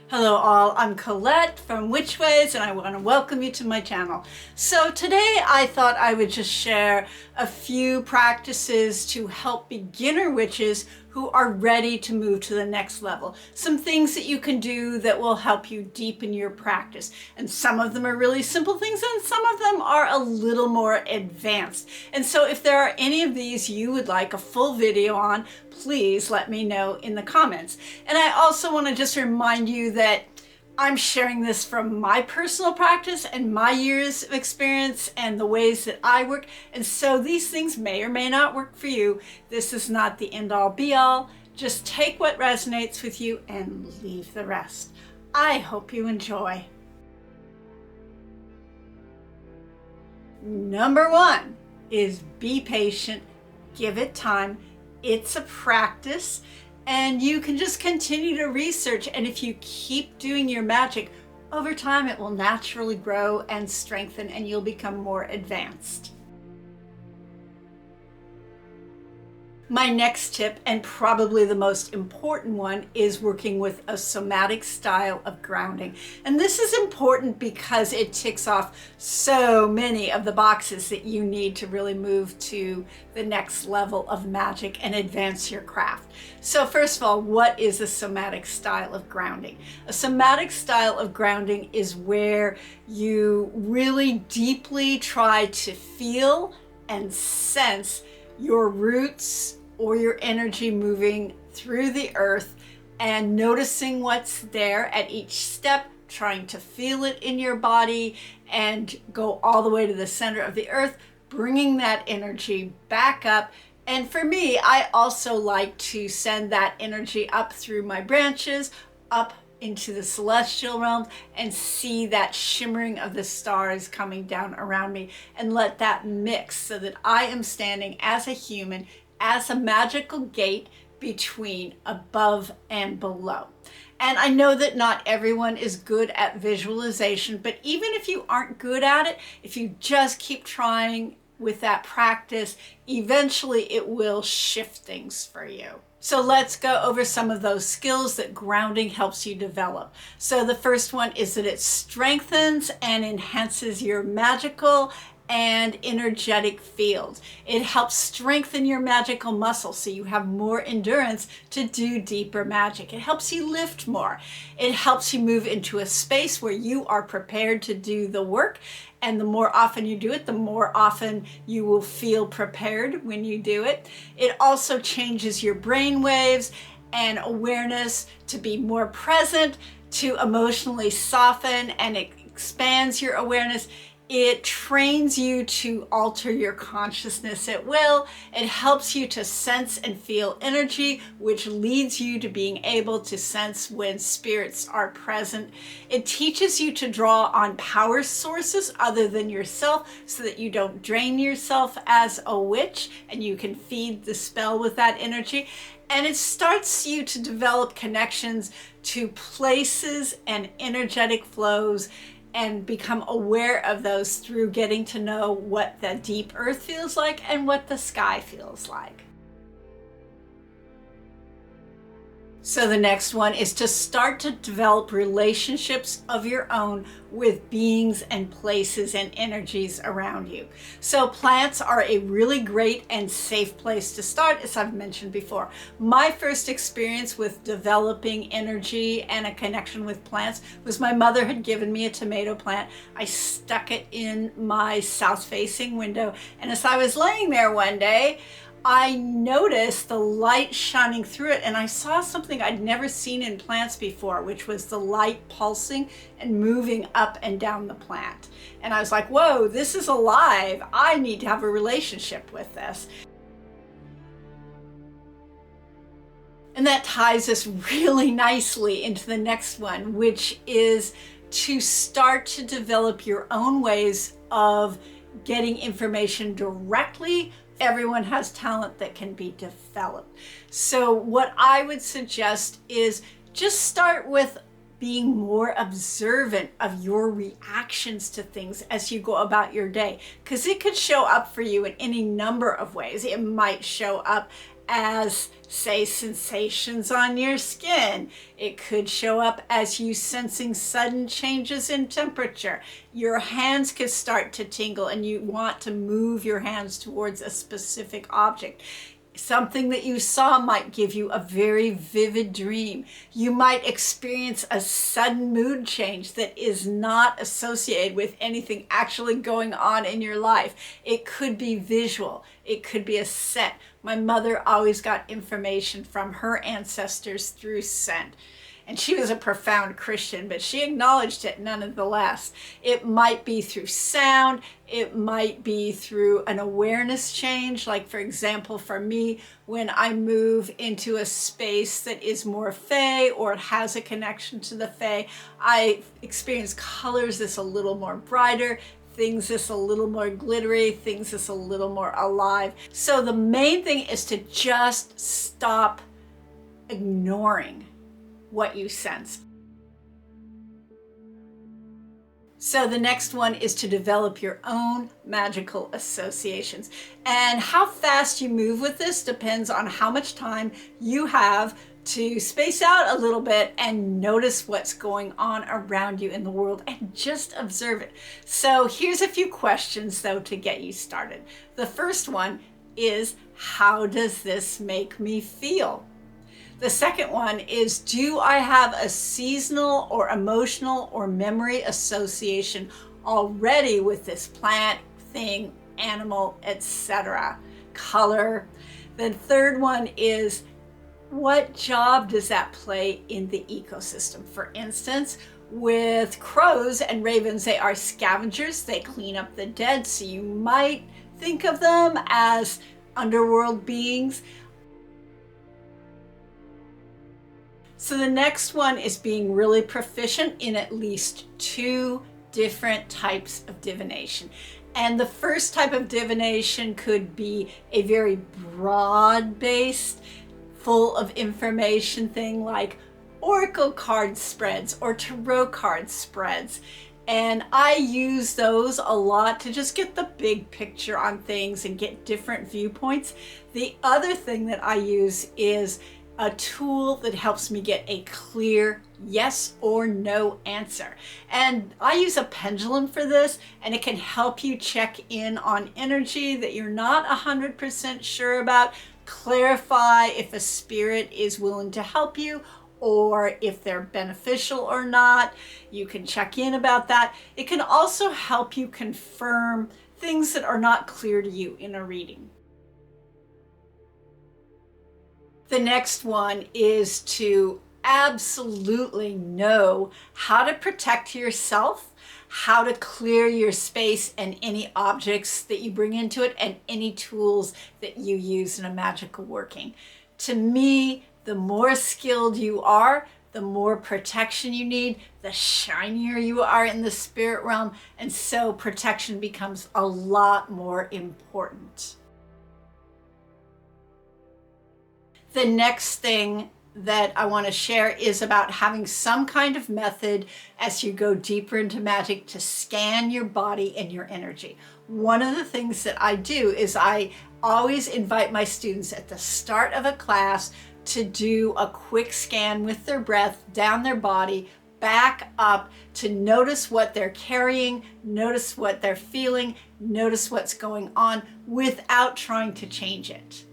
Hello all, I'm Colette from Witchways and I want to welcome you to my channel. So today I thought I would just share a few practices to help beginner witches who are ready to move to the next level. Some things that you can do that will help you deepen your practice. And some of them are really simple things and some of them are a little more advanced. And so if there are any of these you would like a full video on, please let me know in the comments. And I also want to just remind you that I'm sharing this from my personal practice and my years of experience and the ways that I work. And so these things may or may not work for you. This is not the end all be all. Just take what resonates with you and leave the rest. I hope you enjoy. Number one is be patient, give it time. It's a practice and you can just continue to research, and if you keep doing your magic, over time it will naturally grow and strengthen and you'll become more advanced. My next tip, and probably the most important one, is working with a somatic style of grounding. And this is important because it ticks off so many of the boxes that you need to really move to the next level of magic and advance your craft. So first of all, what is a somatic style of grounding? A somatic style of grounding is where you really deeply try to feel and sense your roots or your energy moving through the earth and noticing what's there at each step, trying to feel it in your body and go all the way to the center of the earth, bringing that energy back up. And for me, I also like to send that energy up through my branches, up into the celestial realms, and see that shimmering of the stars coming down around me and let that mix so that I am standing as a human, as a magical gate between above and below. And I know that not everyone is good at visualization, but even if you aren't good at it, if you just keep trying with that practice, eventually it will shift things for you. So let's go over some of those skills that grounding helps you develop. So the first one is that it strengthens and enhances your magical and energetic fields. It helps strengthen your magical muscles so you have more endurance to do deeper magic. It helps you lift more. It helps you move into a space where you are prepared to do the work. And the more often you do it, the more often you will feel prepared when you do it. It also changes your brain waves and awareness to be more present, to emotionally soften, and it expands your awareness. It trains you to alter your consciousness at will. It helps you to sense and feel energy, which leads you to being able to sense when spirits are present. It teaches you to draw on power sources other than yourself so that you don't drain yourself as a witch and you can feed the spell with that energy. And it starts you to develop connections to places and energetic flows and become aware of those through getting to know what the deep earth feels like and what the sky feels like. So the next one is to start to develop relationships of your own with beings and places and energies around you. So plants are a really great and safe place to start, as I've mentioned before. My first experience with developing energy and a connection with plants was my mother had given me a tomato plant. I stuck it in my south-facing window, and as I was laying there one day, I noticed the light shining through it, and I saw something I'd never seen in plants before, which was the light pulsing and moving up and down the plant. And I was like, whoa, this is alive. I need to have a relationship with this. And that ties us really nicely into the next one, which is to start to develop your own ways of getting information directly. Everyone has talent that can be developed. So what I would suggest is just start with being more observant of your reactions to things as you go about your day, because it could show up for you in any number of ways. It might show up as, say, sensations on your skin. It could show up as you sensing sudden changes in temperature. Your hands could start to tingle and you want to move your hands towards a specific object. Something that you saw might give you a very vivid dream. You might experience a sudden mood change that is not associated with anything actually going on in your life. It could be visual. It could be a scent. My mother always got information from her ancestors through scent. And she was a profound Christian, but she acknowledged it nonetheless. It might be through sound. It might be through an awareness change. Like, for example, for me, when I move into a space that is more fey or it has a connection to the fey, I experience colors that's a little more brighter, things that's a little more glittery, things that's a little more alive. So the main thing is to just stop ignoring what you sense. So the next one is to develop your own magical associations. And how fast you move with this depends on how much time you have to space out a little bit and notice what's going on around you in the world and just observe it. So here's a few questions though to get you started. The first one is, how does this make me feel? The second one is, do I have a seasonal or emotional or memory association already with this plant, thing, animal, etc.? Color. The third one is, what job does that play in the ecosystem? For instance, with crows and ravens, they are scavengers. They clean up the dead, so you might think of them as underworld beings. So the next one is being really proficient in at least 2 different types of divination. And the first type of divination could be a very broad-based, full of information thing like oracle card spreads or tarot card spreads. And I use those a lot to just get the big picture on things and get different viewpoints. The other thing that I use is a tool that helps me get a clear yes or no answer. And I use a pendulum for this, and it can help you check in on energy that you're not 100% sure about, clarify if a spirit is willing to help you or if they're beneficial or not. You can check in about that. It can also help you confirm things that are not clear to you in a reading. The next one is to absolutely know how to protect yourself, how to clear your space and any objects that you bring into it, and any tools that you use in a magical working. To me, the more skilled you are, the more protection you need, the shinier you are in the spirit realm, and so protection becomes a lot more important. The next thing that I want to share is about having some kind of method as you go deeper into magic to scan your body and your energy. One of the things that I do is I always invite my students at the start of a class to do a quick scan with their breath down their body, back up, to notice what they're carrying, notice what they're feeling, notice what's going on without trying to change it.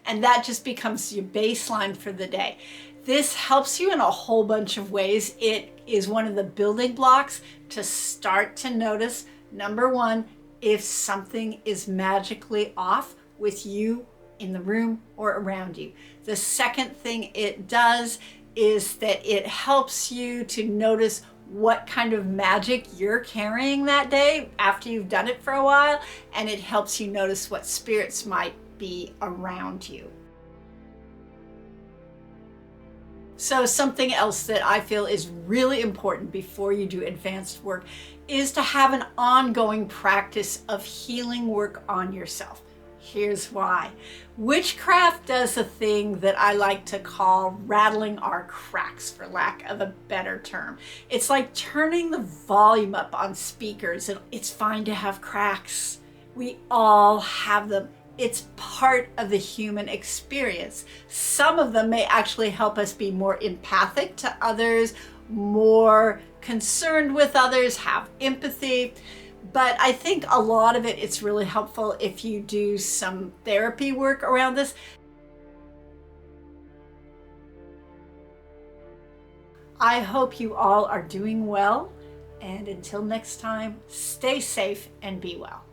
And that just becomes your baseline for the day. This helps you in a whole bunch of ways. It is one of the building blocks to start to notice, number one, if something is magically off with you in the room or around you. The second thing it does is that it helps you to notice what kind of magic you're carrying that day after you've done it for a while, and it helps you notice what spirits might be around you. So something else that I feel is really important before you do advanced work is to have an ongoing practice of healing work on yourself. Here's why. Witchcraft does a thing that I like to call rattling our cracks, for lack of a better term. It's like turning the volume up on speakers. It's fine to have cracks. We all have them. It's part of the human experience. Some of them may actually help us be more empathic to others, more concerned with others, have empathy. But I think a lot of it's really helpful if you do some therapy work around this. I hope you all are doing well. And until next time, stay safe and be well.